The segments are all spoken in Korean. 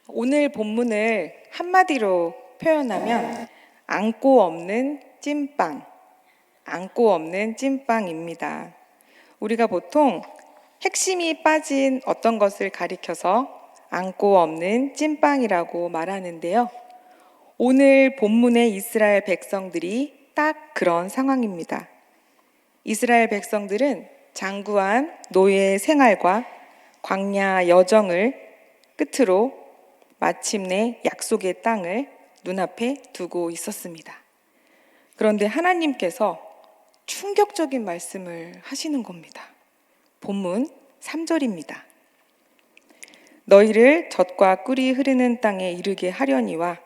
오늘 본문을 한마디로 표현하면 안고 없는 찐빵, 안고 없는 찐빵입니다. 우리가 보통 핵심이 빠진 어떤 것을 가리켜서 안고 없는 찐빵이라고 말하는데요. 오늘 본문의 이스라엘 백성들이 딱 그런 상황입니다. 이스라엘 백성들은 장구한 노예 생활과 광야 여정을 끝으로 마침내 약속의 땅을 눈앞에 두고 있었습니다. 그런데 하나님께서 충격적인 말씀을 하시는 겁니다. 본문 3절입니다. 너희를 젖과 꿀이 흐르는 땅에 이르게 하려니와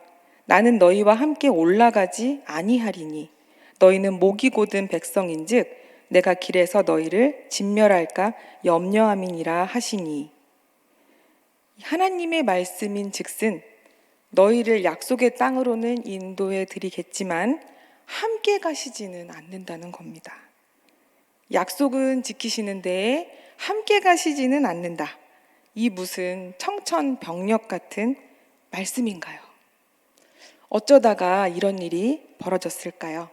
나는 너희와 함께 올라가지 아니하리니 너희는 목이 곧은 백성인즉 내가 길에서 너희를 진멸할까 염려함이니라 하시니. 하나님의 말씀인 즉슨 너희를 약속의 땅으로는 인도해 드리겠지만 함께 가시지는 않는다는 겁니다. 약속은 지키시는데 함께 가시지는 않는다. 이 무슨 청천벽력 같은 말씀인가요? 어쩌다가 이런 일이 벌어졌을까요?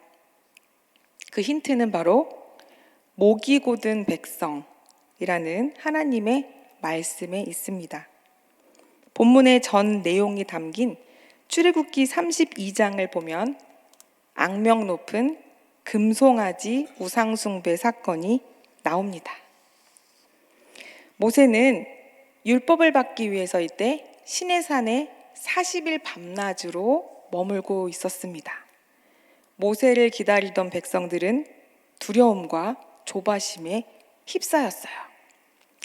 그 힌트는 바로 목이 곧은 백성이라는 하나님의 말씀에 있습니다. 본문의 전 내용이 담긴 출애굽기 32장을 보면 악명 높은 금송아지 우상숭배 사건이 나옵니다. 모세는 율법을 받기 위해서 이때 시내산에 40일 밤낮으로 머물고 있었습니다. 모세를 기다리던 백성들은 두려움과 조바심에 휩싸였어요.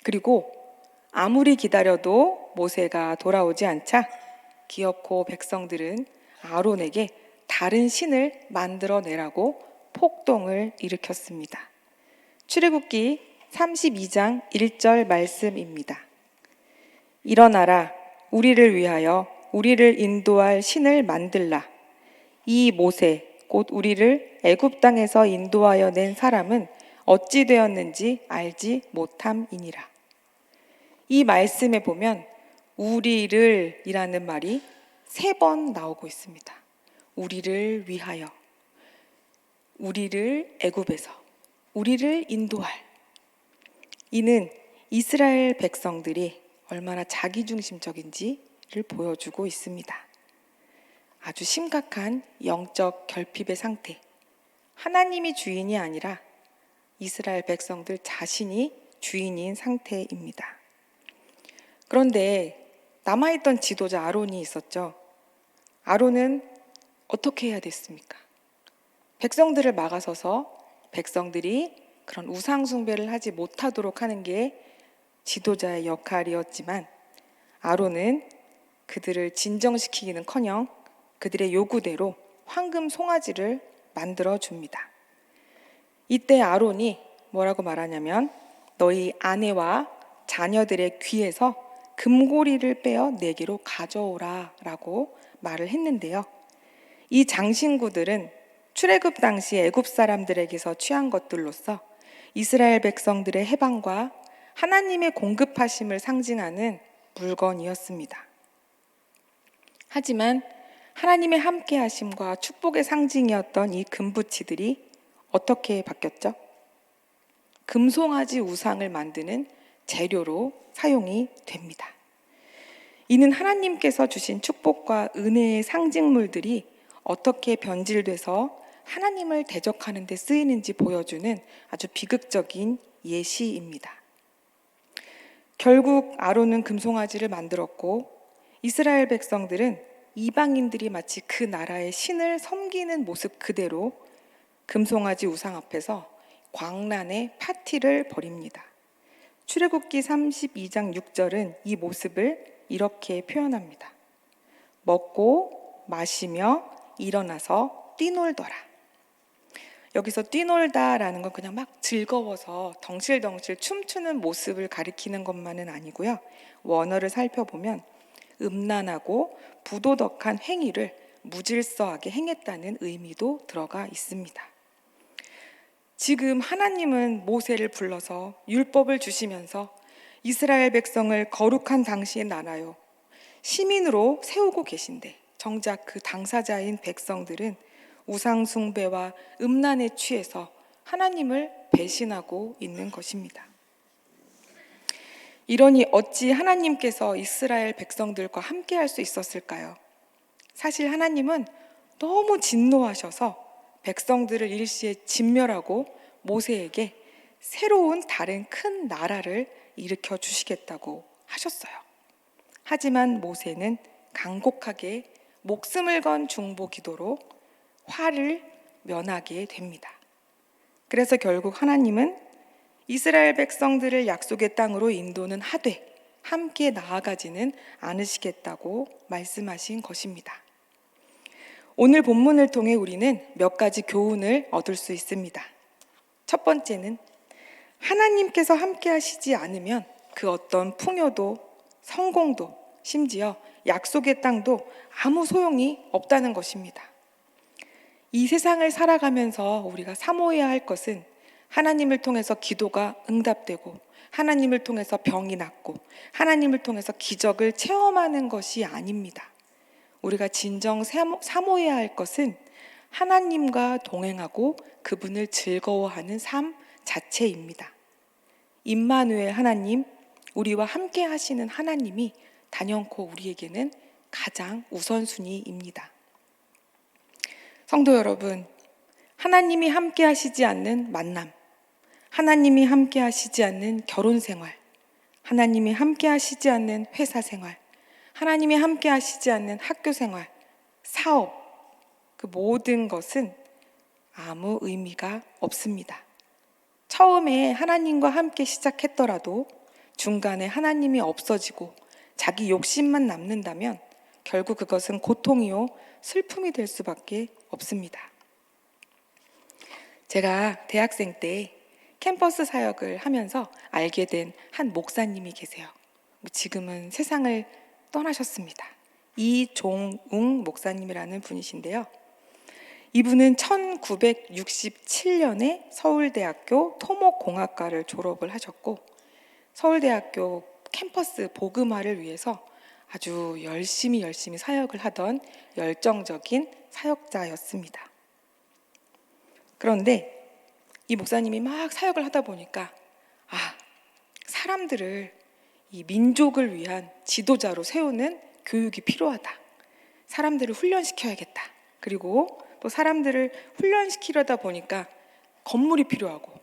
그리고 아무리 기다려도 모세가 돌아오지 않자 기어코 백성들은 아론에게 다른 신을 만들어내라고 폭동을 일으켰습니다. 출애굽기 32장 1절 말씀입니다. 일어나라, 우리를 위하여 우리를 인도할 신을 만들라. 이 모세 곧 우리를 애굽 땅에서 인도하여 낸 사람은 어찌 되었는지 알지 못함이니라. 이 말씀에 보면 우리를 이라는 말이 3번 나오고 있습니다. 우리를 위하여, 우리를 애굽에서, 우리를 인도할. 이는 이스라엘 백성들이 얼마나 자기중심적인지를 보여주고 있습니다. 아주 심각한 영적 결핍의 상태. 하나님이 주인이 아니라 이스라엘 백성들 자신이 주인인 상태입니다. 그런데 남아있던 지도자 아론이 있었죠. 아론은 어떻게 해야 됐습니까? 백성들을 막아서서 백성들이 그런 우상숭배를 하지 못하도록 하는 게 지도자의 역할이었지만 아론은 그들을 진정시키기는커녕 그들의 요구대로 황금 송아지를 만들어 줍니다. 이때 아론이 뭐라고 말하냐면 너희 아내와 자녀들의 귀에서 금고리를 빼어 내게로 가져오라 라고 말을 했는데요. 이 장신구들은 출애굽 당시 애굽 사람들에게서 취한 것들로서 이스라엘 백성들의 해방과 하나님의 공급하심을 상징하는 물건이었습니다. 하지만 하나님의 함께하심과 축복의 상징이었던 이 금부치들이 어떻게 바뀌었죠? 금송아지 우상을 만드는 재료로 사용이 됩니다. 이는 하나님께서 주신 축복과 은혜의 상징물들이 어떻게 변질돼서 하나님을 대적하는 데 쓰이는지 보여주는 아주 비극적인 예시입니다. 결국 아론은 금송아지를 만들었고 이스라엘 백성들은 이방인들이 마치 그 나라의 신을 섬기는 모습 그대로 금송아지 우상 앞에서 광란의 파티를 벌입니다. 출애굽기 32장 6절은 이 모습을 이렇게 표현합니다. 먹고 마시며 일어나서 뛰놀더라. 여기서 뛰놀다라는 건 그냥 막 즐거워서 덩실덩실 춤추는 모습을 가리키는 것만은 아니고요. 원어를 살펴보면 음란하고 부도덕한 행위를 무질서하게 행했다는 의미도 들어가 있습니다. 지금 하나님은 모세를 불러서 율법을 주시면서 이스라엘 백성을 거룩한 당시의 나라요, 시민으로 세우고 계신데 정작 그 당사자인 백성들은 우상 숭배와 음란에 취해서 하나님을 배신하고 있는 것입니다. 이러니 어찌 하나님께서 이스라엘 백성들과 함께 할 수 있었을까요? 사실 하나님은 너무 진노하셔서 백성들을 일시에 진멸하고 모세에게 새로운 다른 큰 나라를 일으켜 주시겠다고 하셨어요. 하지만 모세는 간곡하게 목숨을 건 중보 기도로 화를 면하게 됩니다. 그래서 결국 하나님은 이스라엘 백성들을 약속의 땅으로 인도는 하되 함께 나아가지는 않으시겠다고 말씀하신 것입니다. 오늘 본문을 통해 우리는 몇 가지 교훈을 얻을 수 있습니다. 첫 번째는 하나님께서 함께 하시지 않으면 그 어떤 풍요도 성공도 심지어 약속의 땅도 아무 소용이 없다는 것입니다. 이 세상을 살아가면서 우리가 사모해야 할 것은 하나님을 통해서 기도가 응답되고 하나님을 통해서 병이 낫고 하나님을 통해서 기적을 체험하는 것이 아닙니다. 우리가 진정 사모해야 할 것은 하나님과 동행하고 그분을 즐거워하는 삶 자체입니다. 임마누엘 하나님, 우리와 함께 하시는 하나님이 단연코 우리에게는 가장 우선순위입니다. 성도 여러분, 하나님이 함께 하시지 않는 만남, 하나님이 함께 하시지 않는 결혼 생활, 하나님이 함께 하시지 않는 회사 생활, 하나님이 함께 하시지 않는 학교 생활, 사업, 그 모든 것은 아무 의미가 없습니다. 처음에 하나님과 함께 시작했더라도 중간에 하나님이 없어지고 자기 욕심만 남는다면 결국 그것은 고통이요 슬픔이 될 수밖에 없습니다. 제가 대학생 때 캠퍼스 사역을 하면서 알게 된 한 목사님이 계세요. 지금은 세상을 떠나셨습니다. 이종웅 목사님이라는 분이신데요. 이분은 1967년에 서울대학교 토목공학과를 졸업을 하셨고 서울대학교 캠퍼스 복음화를 위해서 아주 열심히 사역을 하던 열정적인 사역자였습니다. 그런데 이 목사님이 막 사역을 하다 보니까 사람들을 이 민족을 위한 지도자로 세우는 교육이 필요하다. 사람들을 훈련시켜야겠다. 그리고 또 사람들을 훈련시키려다 보니까 건물이 필요하고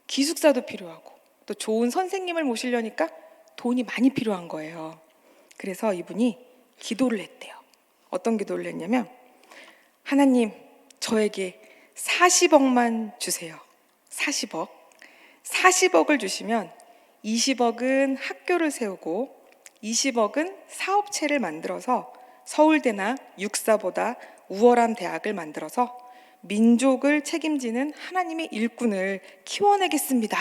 기숙사도 필요하고 또 좋은 선생님을 모시려니까 돈이 많이 필요한 거예요. 그래서 이분이 기도를 했대요. 어떤 기도를 했냐면 하나님, 저에게 40억만 주세요. 40억을 주시면 20억은 학교를 세우고 20억은 사업체를 만들어서 서울대나 육사보다 우월한 대학을 만들어서 민족을 책임지는 하나님의 일꾼을 키워내겠습니다.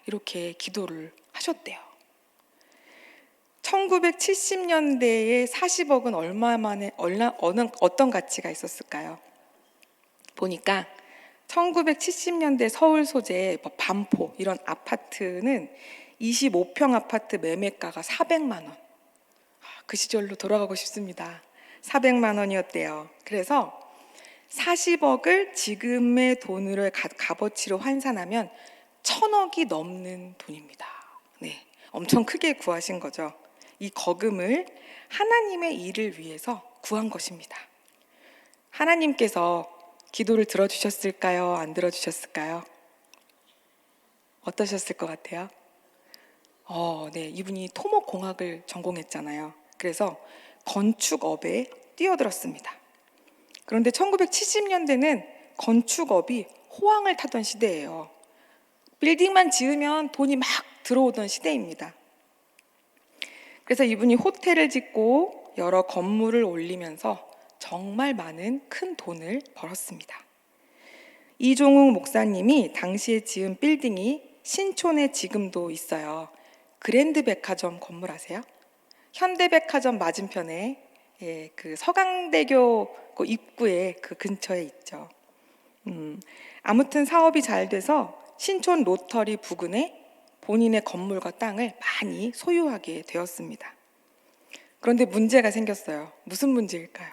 이렇게 기도를 하셨대요. 1970년대에 40억은 어떤 가치가 있었을까요? 보니까 1970년대 서울 소재 반포 이런 아파트는 25평 아파트 매매가가 400만 원. 그 시절로 돌아가고 싶습니다. 400만 원이었대요. 그래서 40억을 지금의 돈으로 값어치로 환산하면 1000억이 넘는 돈입니다. 네, 엄청 크게 구하신 거죠. 이 거금을 하나님의 일을 위해서 구한 것입니다. 하나님께서 기도를 들어주셨을까요? 안 들어주셨을까요? 어떠셨을 것 같아요? 네, 이분이 토목공학을 전공했잖아요. 그래서 건축업에 뛰어들었습니다. 그런데 1970년대는 건축업이 호황을 타던 시대예요. 빌딩만 지으면 돈이 막 들어오던 시대입니다. 그래서 이분이 호텔을 짓고 여러 건물을 올리면서 정말 많은 큰 돈을 벌었습니다. 이종욱 목사님이 당시에 지은 빌딩이 신촌에 지금도 있어요. 그랜드 백화점 건물 아세요? 현대백화점 맞은편에 그 서강대교 그 입구에 그 근처에 있죠. 아무튼 사업이 잘 돼서 신촌 로터리 부근에 본인의 건물과 땅을 많이 소유하게 되었습니다. 그런데 문제가 생겼어요. 무슨 문제일까요?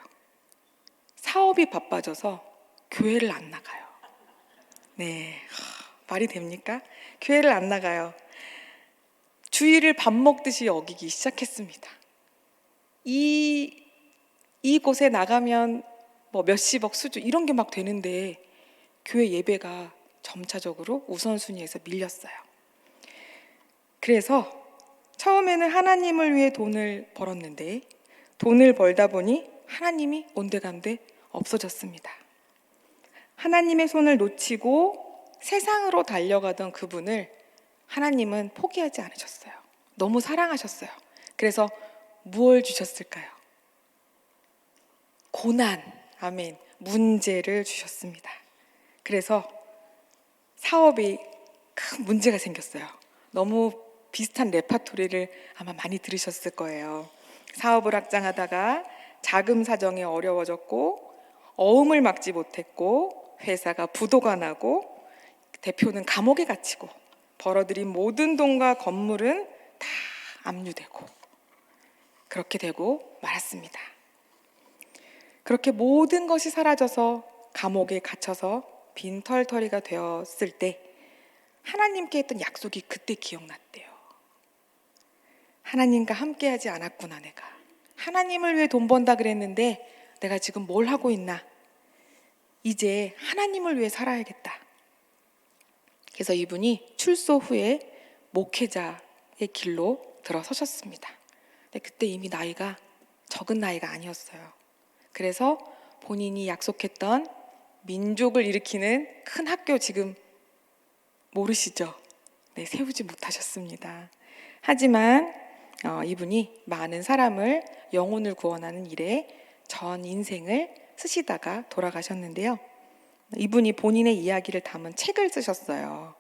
사업이 바빠져서 교회를 안 나가요. 네, 말이 됩니까? 교회를 안 나가요. 주일을 밥 먹듯이 여기기 시작했습니다. 이곳에 나가면 뭐 몇십억 수주 이런 게 막 되는데 교회 예배가 점차적으로 우선순위에서 밀렸어요. 그래서 처음에는 하나님을 위해 돈을 벌었는데 돈을 벌다 보니 하나님이 온데간데 없어졌습니다. 하나님의 손을 놓치고 세상으로 달려가던 그분을 하나님은 포기하지 않으셨어요. 너무 사랑하셨어요. 그래서 무엇을 주셨을까요? 고난, 아멘, 문제를 주셨습니다. 그래서 사업이 큰 문제가 생겼어요. 너무 비슷한 레파토리를 아마 많이 들으셨을 거예요. 사업을 확장하다가 자금 사정이 어려워졌고 어음을 막지 못했고 회사가 부도가 나고 대표는 감옥에 갇히고 벌어들인 모든 돈과 건물은 다 압류되고 그렇게 되고 말았습니다. 그렇게 모든 것이 사라져서 감옥에 갇혀서 빈털터리가 되었을 때 하나님께 했던 약속이 그때 기억났대요. 하나님과 함께하지 않았구나 내가. 하나님을 위해 돈 번다 그랬는데 내가 지금 뭘 하고 있나. 이제 하나님을 위해 살아야겠다. 그래서 이분이 출소 후에 목회자의 길로 들어서셨습니다. 근데 그때 이미 나이가 적은 나이가 아니었어요. 그래서 본인이 약속했던 민족을 일으키는 큰 학교 지금 모르시죠? 네, 세우지 못하셨습니다. 하지만 이분이 많은 사람을 영혼을 구원하는 일에 전 인생을 쓰시다가 돌아가셨는데요. 이분이 본인의 이야기를 담은 책을 쓰셨어요.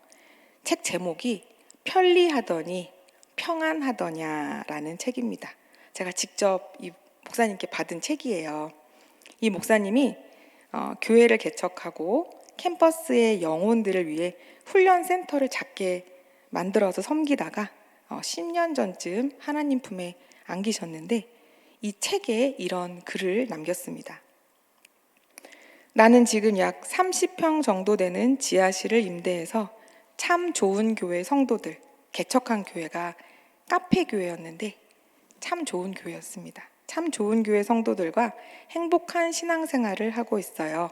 책 제목이 편리하더니 평안하더냐라는 책입니다. 제가 직접 이 목사님께 받은 책이에요. 이 목사님이 교회를 개척하고 캠퍼스의 영혼들을 위해 훈련센터를 작게 만들어서 섬기다가 10년 전쯤 하나님 품에 안기셨는데 이 책에 이런 글을 남겼습니다. 나는 지금 약 30평 정도 되는 지하실을 임대해서 참 좋은 교회 성도들, 개척한 교회가 카페 교회였는데 참 좋은 교회였습니다. 참 좋은 교회 성도들과 행복한 신앙생활을 하고 있어요.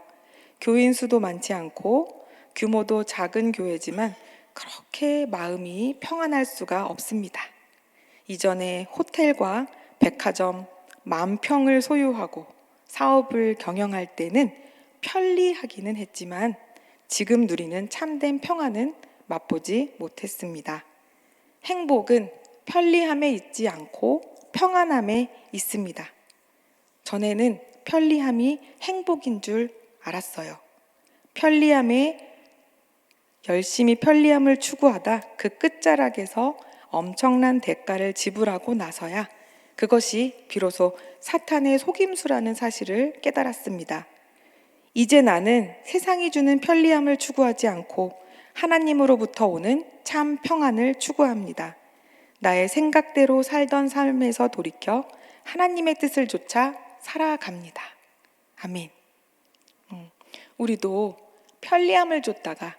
교인 수도 많지 않고 규모도 작은 교회지만 그렇게 마음이 평안할 수가 없습니다. 이전에 호텔과 백화점 10,000평을 소유하고 사업을 경영할 때는 편리하기는 했지만 지금 누리는 참된 평안은 맛보지 못했습니다. 행복은 편리함에 있지 않고 평안함에 있습니다. 전에는 편리함이 행복인 줄 알았어요. 편리함에 열심히 편리함을 추구하다 그 끝자락에서 엄청난 대가를 지불하고 나서야 그것이 비로소 사탄의 속임수라는 사실을 깨달았습니다. 이제 나는 세상이 주는 편리함을 추구하지 않고 하나님으로부터 오는 참 평안을 추구합니다. 나의 생각대로 살던 삶에서 돌이켜 하나님의 뜻을 좇아 살아갑니다. 아멘. 우리도 편리함을 좇다가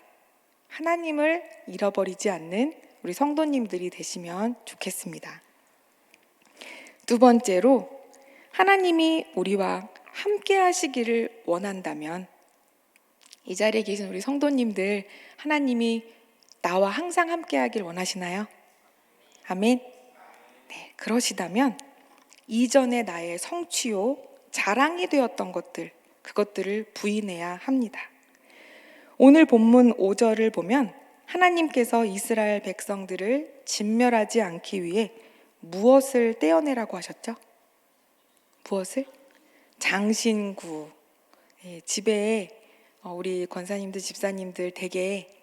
하나님을 잃어버리지 않는 우리 성도님들이 되시면 좋겠습니다. 두 번째로 하나님이 우리와 함께 하시기를 원한다면 이 자리에 계신 우리 성도님들 하나님이 나와 항상 함께 하길 원하시나요? 아멘. 네, 그러시다면 이전의 나의 성취요, 자랑이 되었던 것들, 그것들을 부인해야 합니다. 오늘 본문 5절을 보면 하나님께서 이스라엘 백성들을 진멸하지 않기 위해 무엇을 떼어내라고 하셨죠? 무엇을? 장신구. 집에 우리 권사님들, 집사님들 댁에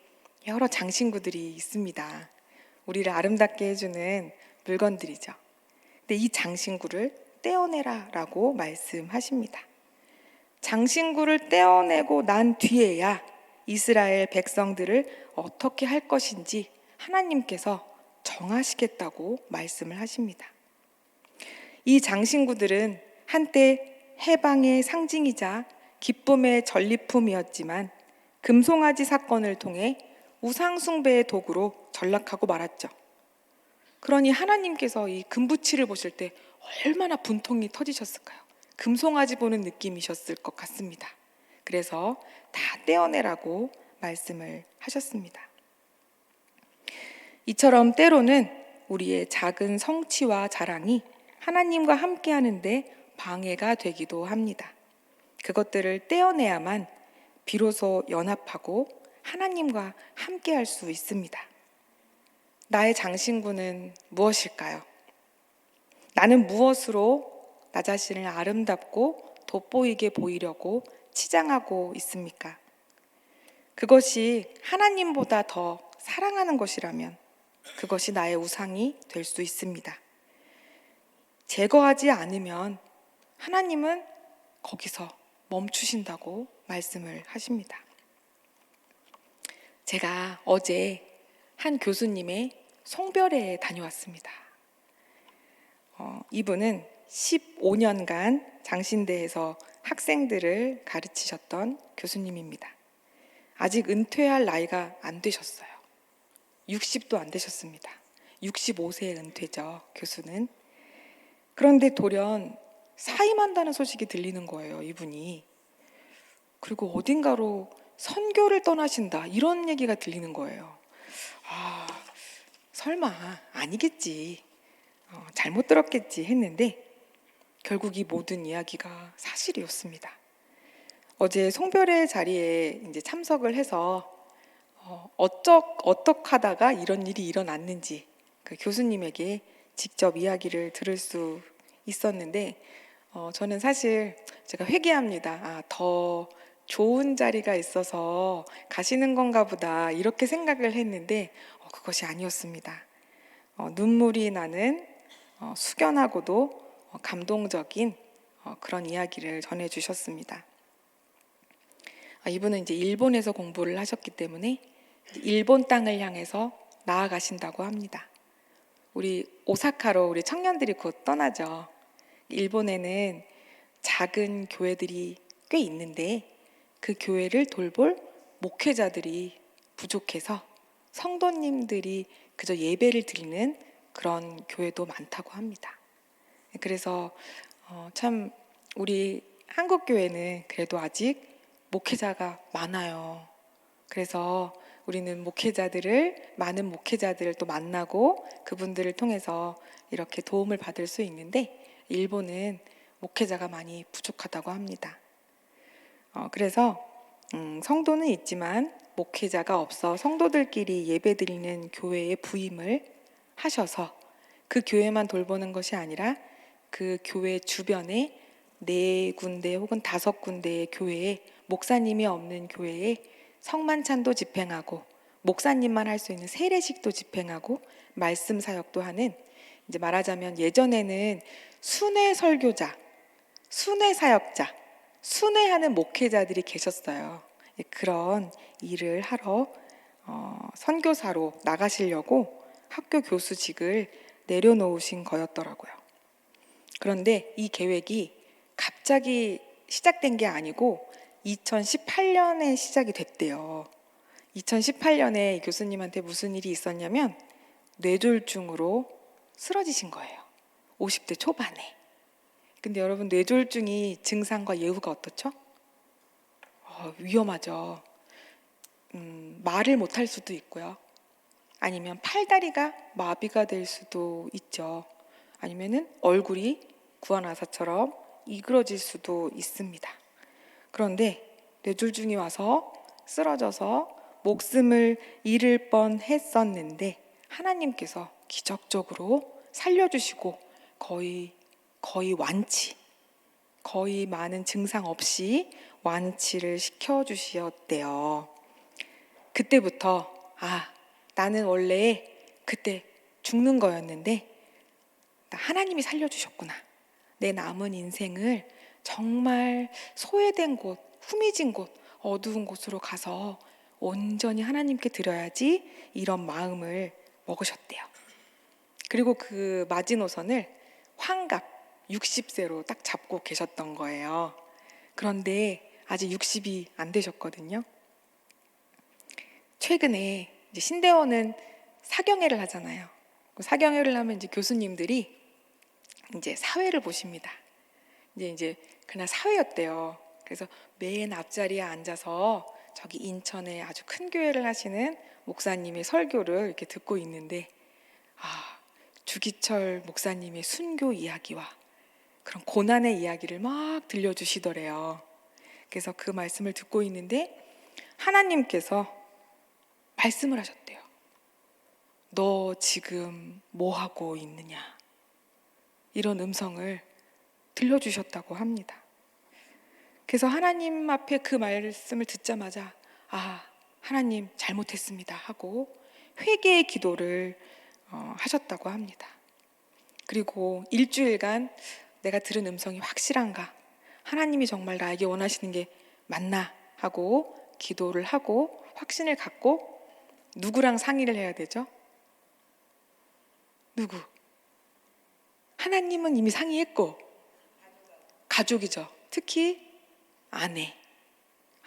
여러 장신구들이 있습니다. 우리를 아름답게 해주는 물건들이죠. 근데 이 장신구를 떼어내라라고 말씀하십니다. 장신구를 떼어내고 난 뒤에야 이스라엘 백성들을 어떻게 할 것인지 하나님께서 정하시겠다고 말씀을 하십니다. 이 장신구들은 한때 해방의 상징이자 기쁨의 전리품이었지만 금송아지 사건을 통해 우상숭배의 도구로 전락하고 말았죠. 그러니 하나님께서 이 금부치를 보실 때 얼마나 분통이 터지셨을까요? 금송아지 보는 느낌이셨을 것 같습니다. 그래서 다 떼어내라고 말씀을 하셨습니다. 이처럼 때로는 우리의 작은 성취와 자랑이 하나님과 함께 하는데 방해가 되기도 합니다. 그것들을 떼어내야만 비로소 연합하고 하나님과 함께 할 수 있습니다. 나의 장신구는 무엇일까요? 나는 무엇으로 나 자신을 아름답고 돋보이게 보이려고 치장하고 있습니까? 그것이 하나님보다 더 사랑하는 것이라면 그것이 나의 우상이 될 수 있습니다. 제거하지 않으면 하나님은 거기서 멈추신다고 말씀을 하십니다. 제가 어제 한 교수님의 송별회에 다녀왔습니다. 이분은 15년간 장신대에서 학생들을 가르치셨던 교수님입니다. 아직 은퇴할 나이가 안 되셨어요. 60도 안 되셨습니다. 65세에 은퇴죠, 교수는. 그런데 돌연 사임한다는 소식이 들리는 거예요, 이분이. 그리고 어딘가로 선교를 떠나신다, 이런 얘기가 들리는 거예요. 설마 아니겠지, 잘못 들었겠지 했는데 결국 이 모든 이야기가 사실이었습니다. 어제 송별회 자리에 이제 참석을 해서 어떡하다가 이런 일이 일어났는지 그 교수님에게 직접 이야기를 들을 수 있었는데 저는 사실 제가 회개합니다. 더 좋은 자리가 있어서 가시는 건가 보다 이렇게 생각을 했는데 그것이 아니었습니다. 눈물이 나는 숙연하고도 감동적인 그런 이야기를 전해주셨습니다. 이분은 이제 일본에서 공부를 하셨기 때문에 일본 땅을 향해서 나아가신다고 합니다. 우리 오사카로 우리 청년들이 곧 떠나죠. 일본에는 작은 교회들이 꽤 있는데 그 교회를 돌볼 목회자들이 부족해서 성도님들이 그저 예배를 드리는 그런 교회도 많다고 합니다. 그래서 참 우리 한국 교회는 그래도 아직 목회자가 많아요. 그래서 우리는 많은 목회자들을 또 만나고 그분들을 통해서 이렇게 도움을 받을 수 있는데 일본은 목회자가 많이 부족하다고 합니다. 그래서 성도는 있지만 목회자가 없어 성도들끼리 예배드리는 교회에 부임을 하셔서 그 교회만 돌보는 것이 아니라 그 교회 주변에 4군데 혹은 5군데의 교회에 목사님이 없는 교회에 성만찬도 집행하고 목사님만 할 수 있는 세례식도 집행하고 말씀 사역도 하는, 이제 말하자면 예전에는 순회 설교자, 순회 사역자, 순회하는 목회자들이 계셨어요. 그런 일을 하러 선교사로 나가시려고 학교 교수직을 내려놓으신 거였더라고요. 그런데 이 계획이 갑자기 시작된 게 아니고 2018년에 시작이 됐대요. 2018년에 교수님한테 무슨 일이 있었냐면 뇌졸중으로 쓰러지신 거예요. 50대 초반에. 근데 여러분, 뇌졸중이 증상과 예후가 어떻죠? 위험하죠. 말을 못할 수도 있고요. 아니면 팔다리가 마비가 될 수도 있죠. 아니면은 얼굴이 구안화사처럼 이그러질 수도 있습니다. 그런데 뇌졸중이 와서 쓰러져서 목숨을 잃을 뻔했었는데 하나님께서 기적적으로 살려주시고 거의 완치, 거의 많은 증상 없이 완치를 시켜주셨대요. 그때부터 나는 원래 그때 죽는 거였는데 하나님이 살려주셨구나. 내 남은 인생을 정말 소외된 곳, 후미진 곳, 어두운 곳으로 가서 온전히 하나님께 드려야지, 이런 마음을 먹으셨대요. 그리고 그 마지노선을 환갑, 60세로 딱 잡고 계셨던 거예요. 그런데 아직 60이 안 되셨거든요. 최근에 이제 신대원은 사경회를 하잖아요. 사경회를 하면 이제 교수님들이 이제 사회를 보십니다. 이제 그날 사회였대요. 그래서 맨 앞자리에 앉아서 저기 인천에 아주 큰 교회를 하시는 목사님의 설교를 이렇게 듣고 있는데, 주기철 목사님의 순교 이야기와 그런 고난의 이야기를 막 들려주시더래요. 그래서 그 말씀을 듣고 있는데 하나님께서 말씀을 하셨대요. 너 지금 뭐 하고 있느냐? 이런 음성을 들려주셨다고 합니다. 그래서 하나님 앞에 그 말씀을 듣자마자 하나님 잘못했습니다 하고 회개의 기도를 하셨다고 합니다. 그리고 일주일간 내가 들은 음성이 확실한가? 하나님이 정말 나에게 원하시는 게 맞나? 하고 기도를 하고 확신을 갖고 누구랑 상의를 해야 되죠? 누구? 하나님은 이미 상의했고 가족이죠. 특히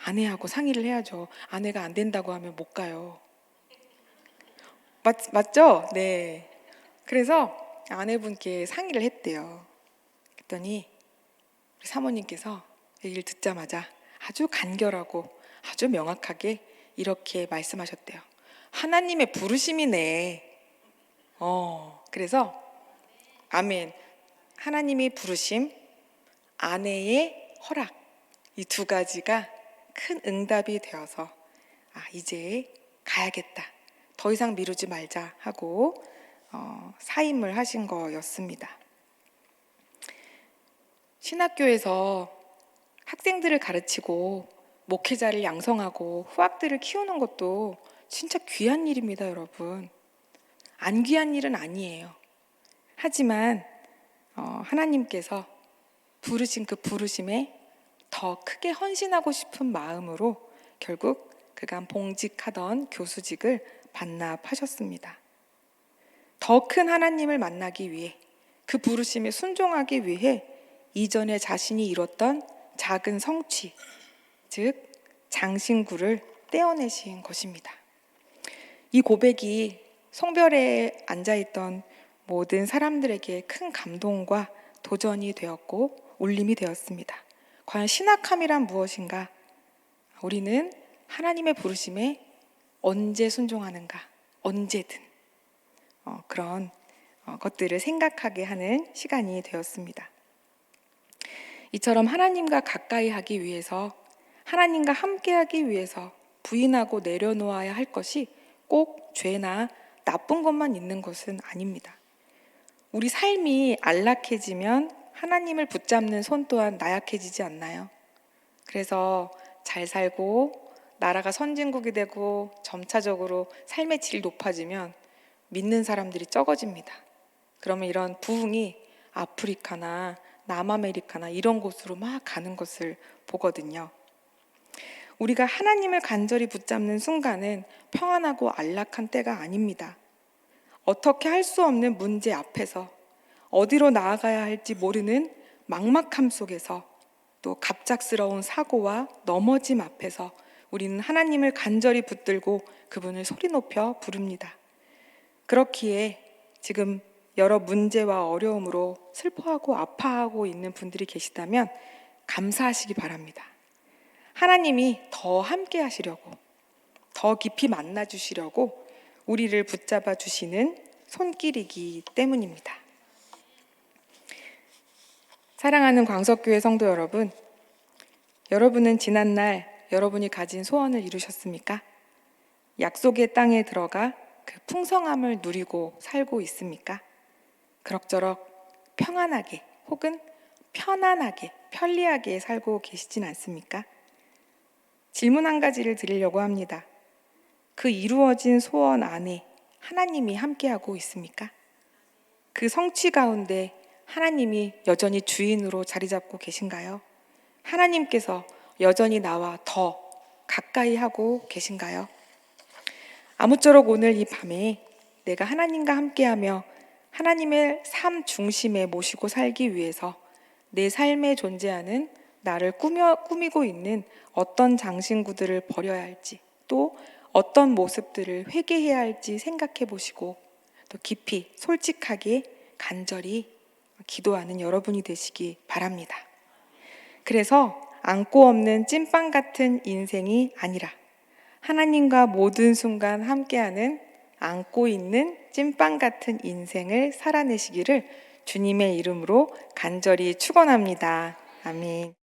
아내하고 상의를 해야죠. 아내가 안 된다고 하면 못 가요. 맞죠? 네. 그래서 아내분께 상의를 했대요. 그랬더니 우리 사모님께서 얘기를 듣자마자 아주 간결하고 아주 명확하게 이렇게 말씀하셨대요. 하나님의 부르심이네. 그래서 아멘. 하나님의 부르심, 아내의 허락, 이 두 가지가 큰 응답이 되어서 이제 가야겠다. 더 이상 미루지 말자 하고 사임을 하신 거였습니다. 신학교에서 학생들을 가르치고 목회자를 양성하고 후학들을 키우는 것도 진짜 귀한 일입니다, 여러분. 안 귀한 일은 아니에요. 하지만 하나님께서 부르신 그 부르심에 더 크게 헌신하고 싶은 마음으로 결국 그간 봉직하던 교수직을 반납하셨습니다. 더 큰 하나님을 만나기 위해, 그 부르심에 순종하기 위해 이전에 자신이 이뤘던 작은 성취, 즉 장신구를 떼어내신 것입니다. 이 고백이 성별에 앉아있던 모든 사람들에게 큰 감동과 도전이 되었고 울림이 되었습니다. 과연 신학함이란 무엇인가? 우리는 하나님의 부르심에 언제 순종하는가? 언제든 그런 것들을 생각하게 하는 시간이 되었습니다. 이처럼 하나님과 가까이 하기 위해서, 하나님과 함께 하기 위해서 부인하고 내려놓아야 할 것이 꼭 죄나 나쁜 것만 있는 것은 아닙니다. 우리 삶이 안락해지면 하나님을 붙잡는 손 또한 나약해지지 않나요? 그래서 잘 살고 나라가 선진국이 되고 점차적으로 삶의 질이 높아지면 믿는 사람들이 적어집니다. 그러면 이런 부흥이 아프리카나 남아메리카나 이런 곳으로 막 가는 것을 보거든요. 우리가 하나님을 간절히 붙잡는 순간은 평안하고 안락한 때가 아닙니다. 어떻게 할 수 없는 문제 앞에서, 어디로 나아가야 할지 모르는 막막함 속에서, 또 갑작스러운 사고와 넘어짐 앞에서 우리는 하나님을 간절히 붙들고 그분을 소리 높여 부릅니다. 그렇기에 지금 여러 문제와 어려움으로 슬퍼하고 아파하고 있는 분들이 계시다면 감사하시기 바랍니다. 하나님이 더 함께 하시려고, 더 깊이 만나 주시려고 우리를 붙잡아 주시는 손길이기 때문입니다. 사랑하는 광석교회 성도 여러분, 여러분은 지난날 여러분이 가진 소원을 이루셨습니까? 약속의 땅에 들어가 그 풍성함을 누리고 살고 있습니까? 그럭저럭 평안하게 혹은 편안하게, 편리하게 살고 계시진 않습니까? 질문 한 가지를 드리려고 합니다. 그 이루어진 소원 안에 하나님이 함께하고 있습니까? 그 성취 가운데 하나님이 여전히 주인으로 자리 잡고 계신가요? 하나님께서 여전히 나와 더 가까이 하고 계신가요? 아무쪼록 오늘 이 밤에 내가 하나님과 함께하며 하나님의 삶 중심에 모시고 살기 위해서 내 삶에 존재하는 나를 꾸미고 있는 어떤 장신구들을 버려야 할지, 또 어떤 모습들을 회개해야 할지 생각해 보시고 또 깊이 솔직하게 간절히 기도하는 여러분이 되시기 바랍니다. 그래서 안고 없는 찐빵 같은 인생이 아니라 하나님과 모든 순간 함께하는 안고 있는 찐빵 같은 인생을 살아내시기를 주님의 이름으로 간절히 축원합니다. 아멘.